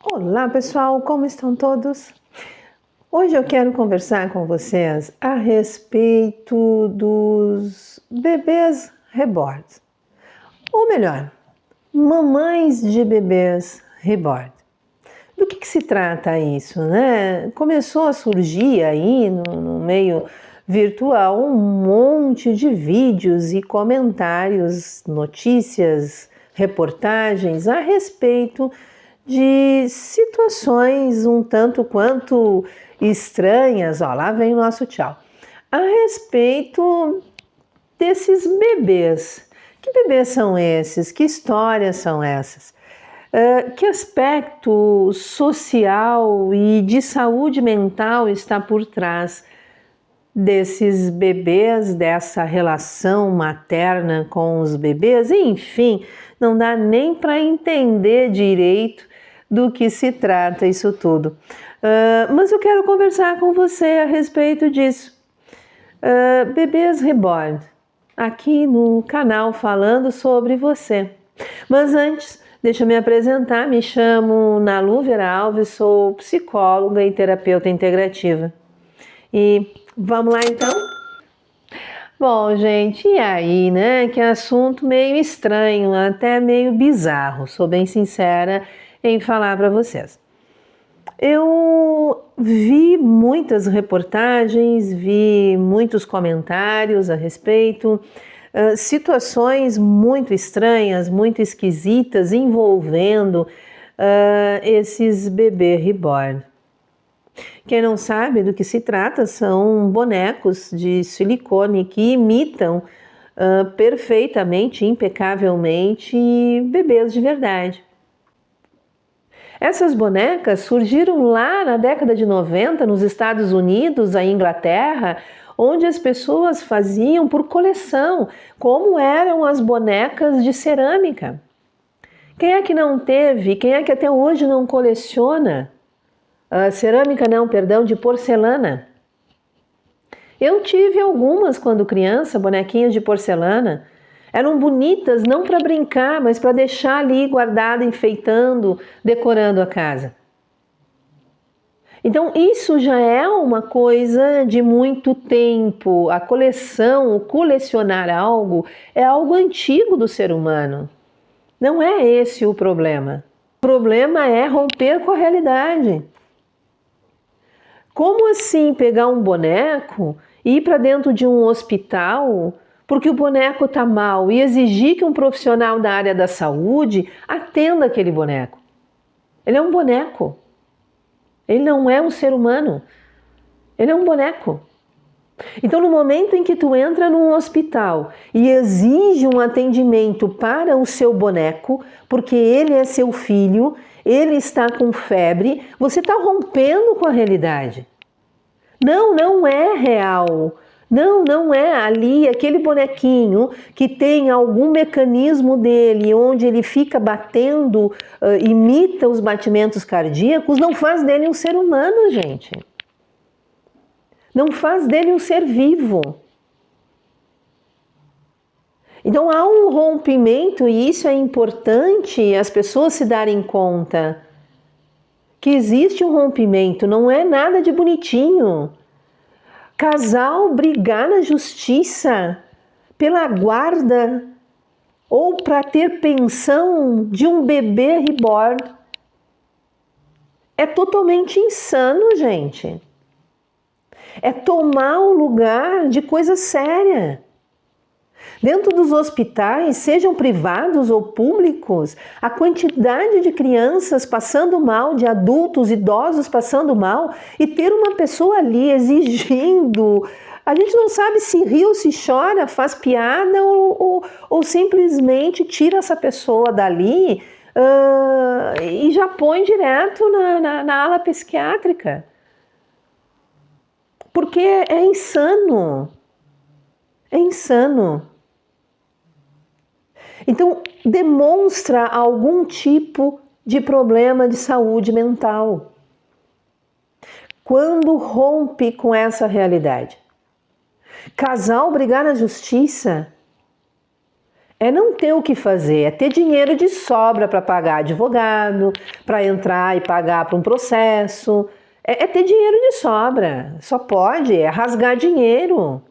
Olá pessoal, como estão todos? Hoje eu quero conversar com vocês a respeito dos bebês reborns, ou melhor, mamães de bebês reborn. Do que se trata isso, né? Começou a surgir aí no meio virtual um monte de vídeos e comentários, notícias, reportagens a respeito de situações um tanto quanto estranhas, ó, lá vem o nosso tchau, a respeito desses bebês. Que bebês são esses? Que histórias são essas? Que aspecto social e de saúde mental está por trás desses bebês, dessa relação materna com os bebês? Enfim, não dá nem para entender direito do que se trata isso tudo. Mas eu quero conversar com você a respeito disso. Bebês Reborn, aqui no canal falando sobre você. Mas antes, deixa eu me apresentar, me chamo Nalu Vera Alves, sou psicóloga e terapeuta integrativa. E vamos lá então? Bom, gente, e aí, né? Que assunto meio estranho, até meio bizarro, sou bem sincera em falar para vocês. Eu vi muitas reportagens, vi muitos comentários a respeito, situações muito estranhas, muito esquisitas envolvendo esses bebês reborn. Quem não sabe do que se trata são bonecos de silicone que imitam perfeitamente, impecavelmente bebês de verdade. Essas bonecas surgiram lá na década de 90 nos Estados Unidos, a Inglaterra, onde as pessoas faziam por coleção, como eram as bonecas de cerâmica. Quem é que não teve, quem é que até hoje não coleciona? Cerâmica não, perdão, de porcelana. Eu tive algumas quando criança, bonequinhas de porcelana. Eram bonitas não para brincar, mas para deixar ali guardada, enfeitando, decorando a casa. Então isso já é uma coisa de muito tempo. A coleção, o colecionar algo, é algo antigo do ser humano. Não é esse o problema. O problema é romper com a realidade. Como assim pegar um boneco e ir para dentro de um hospital porque o boneco está mal e exigir que um profissional da área da saúde atenda aquele boneco? Ele é um boneco. Ele não é um ser humano. Ele é um boneco. Então, no momento em que tu entra num hospital e exige um atendimento para o seu boneco, porque ele é seu filho, ele está com febre, você está rompendo com a realidade. Não, não é real. Não, não é ali aquele bonequinho que tem algum mecanismo dele onde ele fica batendo, imita os batimentos cardíacos, não faz dele um ser humano, gente. Não faz dele um ser vivo. Então há um rompimento, e isso é importante as pessoas se darem conta que existe um rompimento, não é nada de bonitinho. Casal brigar na justiça pela guarda ou para ter pensão de um bebê reborn é totalmente insano, gente. É tomar o lugar de coisa séria. Dentro dos hospitais, sejam privados ou públicos, a quantidade de crianças passando mal, de adultos, idosos passando mal, e ter uma pessoa ali exigindo, a gente não sabe se ri ou se chora, faz piada ou simplesmente tira essa pessoa dali e já põe direto na ala psiquiátrica. Porque é insano. É insano. Então, demonstra algum tipo de problema de saúde mental. Quando rompe com essa realidade. Casal brigar na justiça É não ter o que fazer, é ter dinheiro de sobra para pagar advogado, para entrar e pagar para um processo. É ter dinheiro de sobra, só pode, é rasgar dinheiro.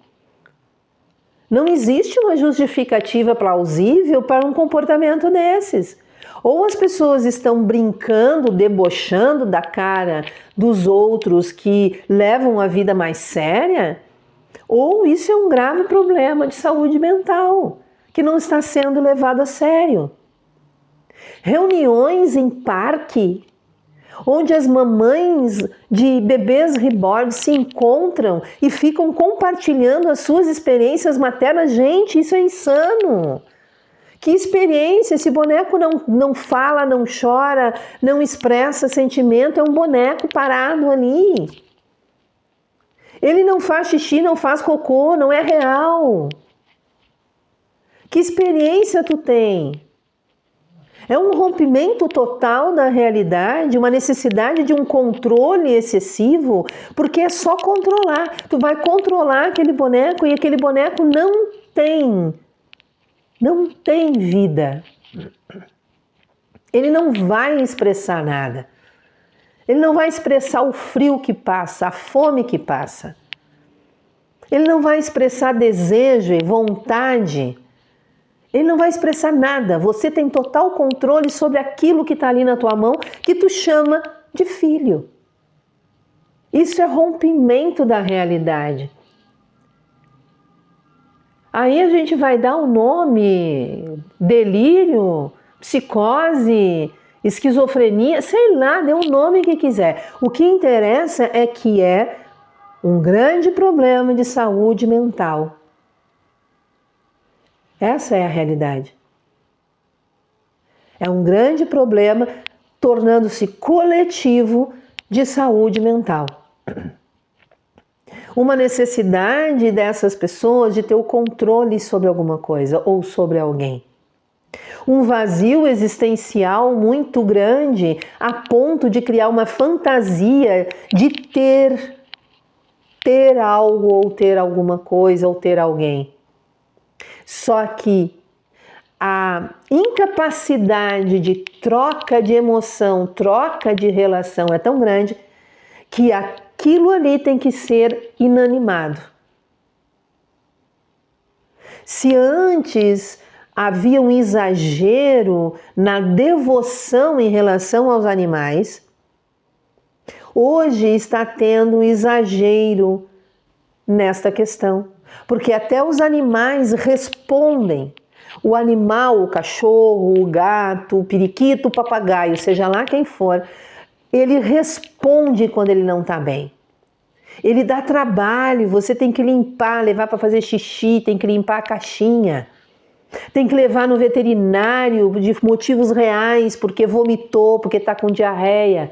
Não existe uma justificativa plausível para um comportamento desses. Ou as pessoas estão brincando, debochando da cara dos outros que levam a vida mais séria, ou isso é um grave problema de saúde mental, que não está sendo levado a sério. Reuniões em parque, onde as mamães de bebês reborn se encontram e ficam compartilhando as suas experiências maternas. Gente, isso é insano! Que experiência! Esse boneco não fala, não chora, não expressa sentimento, é um boneco parado ali. Ele não faz xixi, não faz cocô, não é real. Que experiência tu tem? É um rompimento total da realidade, uma necessidade de um controle excessivo, porque é só controlar. Tu vai controlar aquele boneco e aquele boneco não tem vida. Ele não vai expressar nada. Ele não vai expressar o frio que passa, a fome que passa. Ele não vai expressar desejo e vontade. Ele não vai expressar nada. Você tem total controle sobre aquilo que está ali na tua mão, que tu chama de filho. Isso é rompimento da realidade. Aí a gente vai dar o nome delírio, psicose, esquizofrenia, sei lá, dê o nome que quiser. O que interessa é que é um grande problema de saúde mental. Essa é a realidade. É um grande problema, tornando-se coletivo, de saúde mental. Uma necessidade dessas pessoas de ter o controle sobre alguma coisa ou sobre alguém. Um vazio existencial muito grande a ponto de criar uma fantasia de ter algo ou ter alguma coisa ou ter alguém. Só que a incapacidade de troca de emoção, troca de relação é tão grande que aquilo ali tem que ser inanimado. Se antes havia um exagero na devoção em relação aos animais, hoje está tendo um exagero nesta questão, porque até os animais respondem. O animal, o cachorro, o gato, o periquito, o papagaio, seja lá quem for, ele responde quando ele não está bem. Ele dá trabalho, você tem que limpar, levar para fazer xixi, tem que limpar a caixinha. Tem que levar no veterinário de motivos reais, porque vomitou, porque está com diarreia.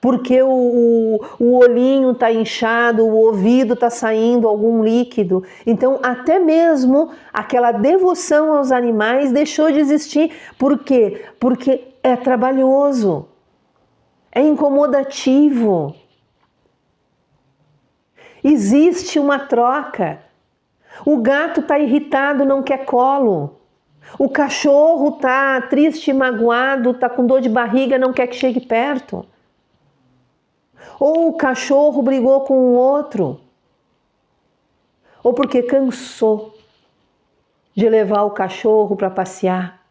Porque o olhinho está inchado, o ouvido está saindo algum líquido. Então, até mesmo aquela devoção aos animais deixou de existir. Por quê? Porque é trabalhoso, é incomodativo. Existe uma troca. O gato está irritado, não quer colo. O cachorro está triste, magoado, está com dor de barriga, não quer que chegue perto. Ou o cachorro brigou com o outro. Ou porque cansou de levar o cachorro para passear.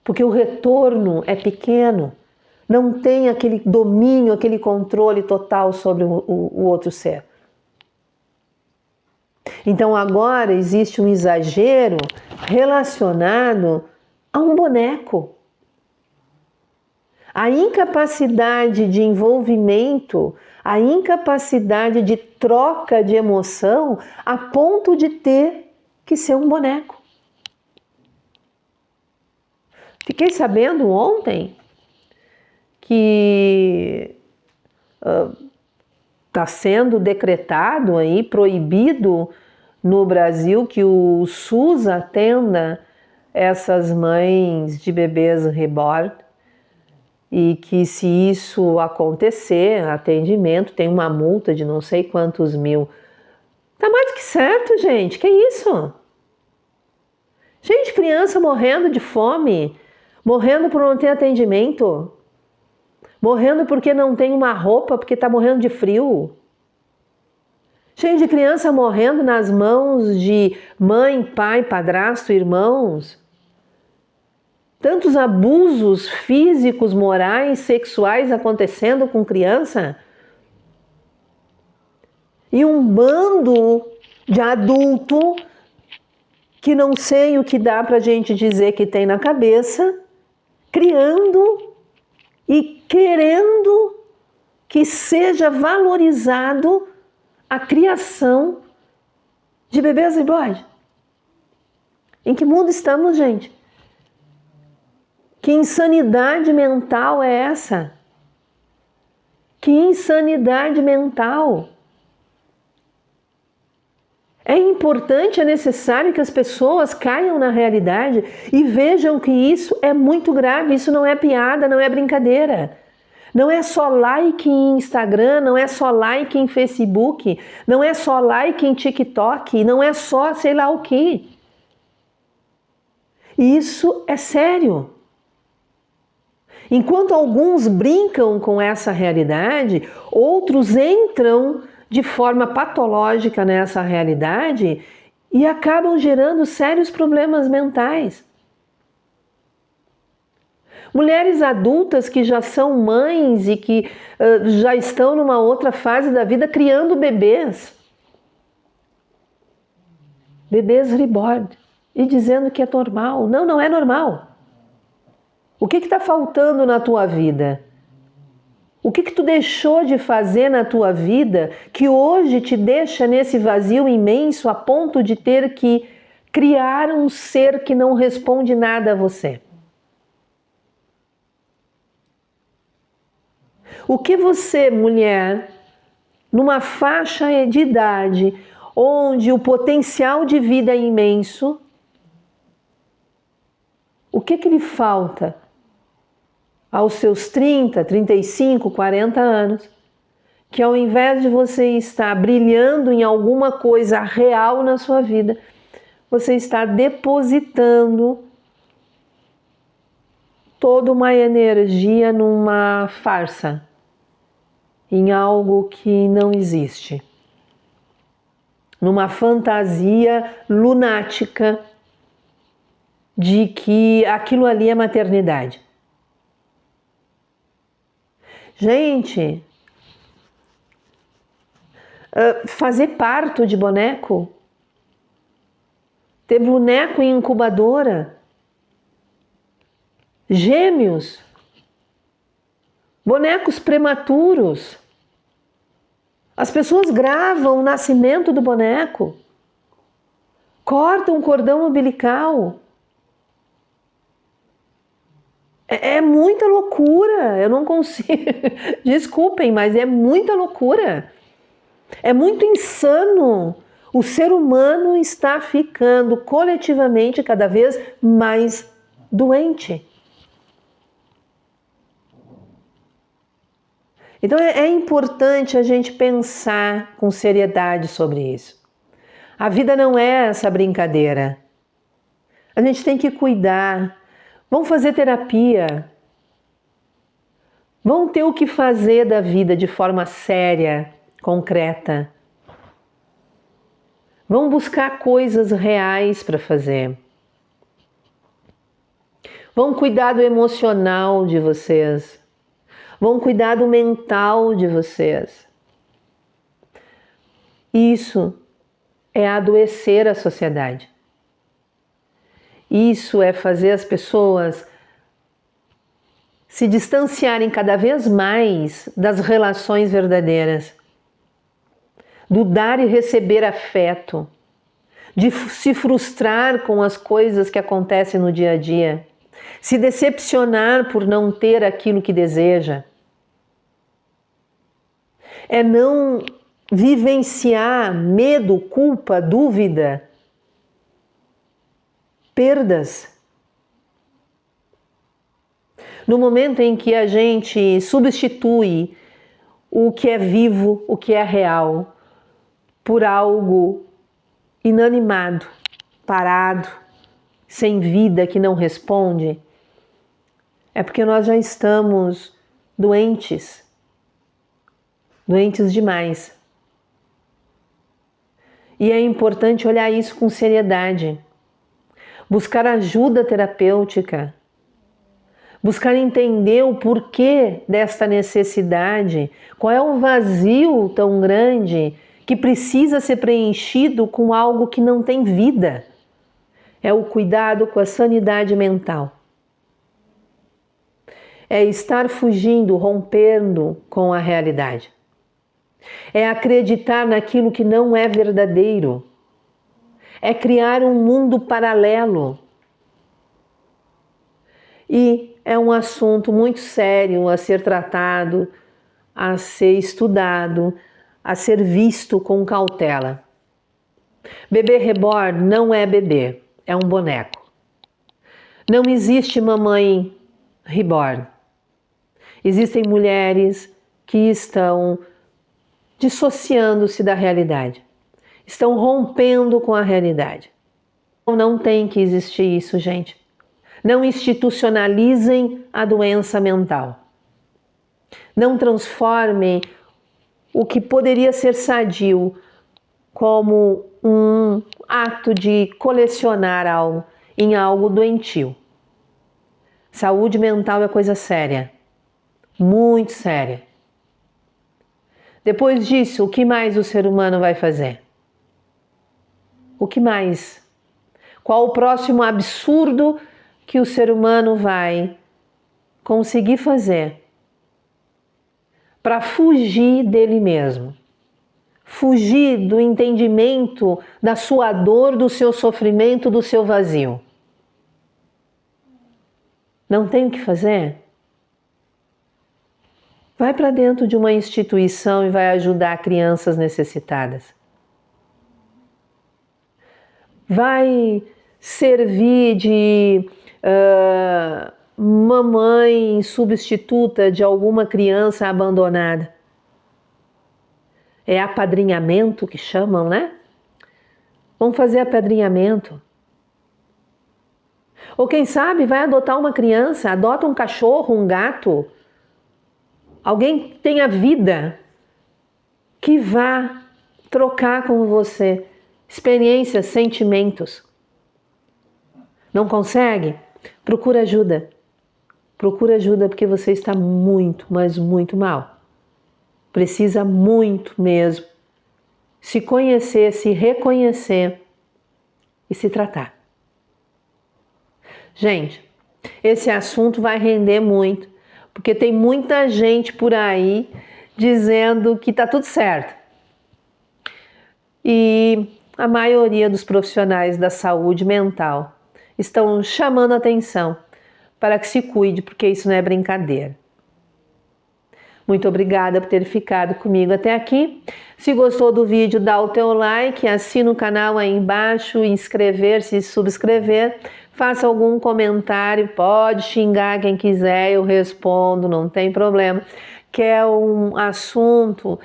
Porque o retorno é pequeno. Não tem aquele domínio, aquele controle total sobre o outro ser. Então agora existe um exagero relacionado a um boneco. A incapacidade de envolvimento, a incapacidade de troca de emoção a ponto de ter que ser um boneco. Fiquei sabendo ontem que está sendo decretado aí, proibido no Brasil que o SUS atenda essas mães de bebês reborn e que se isso acontecer, atendimento, tem uma multa de não sei quantos mil. Tá mais do que certo, gente, que isso? Cheio de criança morrendo de fome, morrendo por não ter atendimento, morrendo porque não tem uma roupa, porque está morrendo de frio. Cheio de criança morrendo nas mãos de mãe, pai, padrasto, irmãos. Tantos abusos físicos, morais, sexuais acontecendo com criança. E um bando de adulto que não sei o que dá para a gente dizer que tem na cabeça, criando e querendo que seja valorizado a criação de bebês reborn. Em que mundo estamos, gente? Que insanidade mental é essa? Que insanidade mental! É importante, é necessário que as pessoas caiam na realidade e vejam que isso é muito grave, isso não é piada, não é brincadeira. Não é só like em Instagram, não é só like em Facebook, não é só like em TikTok, não é só sei lá o quê. Isso é sério. Enquanto alguns brincam com essa realidade, outros entram de forma patológica nessa realidade e acabam gerando sérios problemas mentais. Mulheres adultas que já são mães e que já estão numa outra fase da vida criando bebês. Bebês reborn. E dizendo que é normal. Não, não é normal. O que está faltando na tua vida? O que tu deixou de fazer na tua vida que hoje te deixa nesse vazio imenso a ponto de ter que criar um ser que não responde nada a você? O que você, mulher, numa faixa de idade onde o potencial de vida é imenso, o que lhe falta aos seus 30, 35, 40 anos, que ao invés de você estar brilhando em alguma coisa real na sua vida, você está depositando toda uma energia numa farsa, em algo que não existe, numa fantasia lunática de que aquilo ali é maternidade. Gente, fazer parto de boneco, ter boneco em incubadora, gêmeos, bonecos prematuros. As pessoas gravam o nascimento do boneco, cortam o cordão umbilical. É muita loucura, eu não consigo. Desculpem, mas é muita loucura. É muito insano. O ser humano está ficando coletivamente cada vez mais doente. Então é importante a gente pensar com seriedade sobre isso. A vida não é essa brincadeira. A gente tem que cuidar. Vão fazer terapia. Vão ter o que fazer da vida de forma séria, concreta. Vão buscar coisas reais para fazer. Vão cuidar do emocional de vocês. Vão cuidar do mental de vocês. Isso é adoecer a sociedade. Isso é fazer as pessoas se distanciarem cada vez mais das relações verdadeiras, do dar e receber afeto, de se frustrar com as coisas que acontecem no dia a dia, se decepcionar por não ter aquilo que deseja. É não vivenciar medo, culpa, dúvida, perdas. No momento em que a gente substitui o que é vivo, o que é real, por algo inanimado, parado, sem vida, que não responde, é porque nós já estamos doentes demais. E é importante olhar isso com seriedade, buscar ajuda terapêutica, buscar entender o porquê desta necessidade, qual é o vazio tão grande que precisa ser preenchido com algo que não tem vida. É o cuidado com a sanidade mental. É estar fugindo, rompendo com a realidade. É acreditar naquilo que não é verdadeiro. É criar um mundo paralelo. E é um assunto muito sério a ser tratado, a ser estudado, a ser visto com cautela. Bebê reborn não é bebê, é um boneco. Não existe mamãe reborn. Existem mulheres que estão dissociando-se da realidade, estão rompendo com a realidade. Não tem que existir isso, gente. Não institucionalizem a doença mental. Não transformem o que poderia ser sadio como um ato de colecionar algo em algo doentio. Saúde mental é coisa séria, muito séria. Depois disso, o que mais o ser humano vai fazer? O que mais? Qual o próximo absurdo que o ser humano vai conseguir fazer para fugir dele mesmo? Fugir do entendimento da sua dor, do seu sofrimento, do seu vazio. Não tem o que fazer? Vai para dentro de uma instituição e vai ajudar crianças necessitadas. Vai servir de mamãe substituta de alguma criança abandonada. É apadrinhamento que chamam, né? Vamos fazer apadrinhamento. Ou quem sabe vai adotar uma criança, adota um cachorro, um gato. Alguém que tenha vida, que vá trocar com você experiências, sentimentos. Não consegue? Procura ajuda. Procura ajuda porque você está muito, mas muito mal. Precisa muito mesmo se conhecer, se reconhecer e se tratar. Gente, esse assunto vai render muito, porque tem muita gente por aí dizendo que está tudo certo. E a maioria dos profissionais da saúde mental estão chamando a atenção para que se cuide, porque isso não é brincadeira. Muito obrigada por ter ficado comigo até aqui. Se gostou do vídeo, dá o teu like, assina o canal aí embaixo, inscrever-se e subscrever. Faça algum comentário, pode xingar quem quiser, eu respondo, não tem problema. Quer um assunto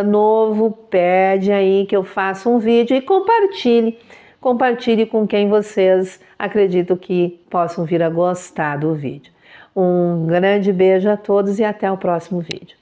novo, pede aí que eu faça um vídeo e compartilhe. Compartilhe com quem vocês acreditam que possam vir a gostar do vídeo. Um grande beijo a todos e até o próximo vídeo.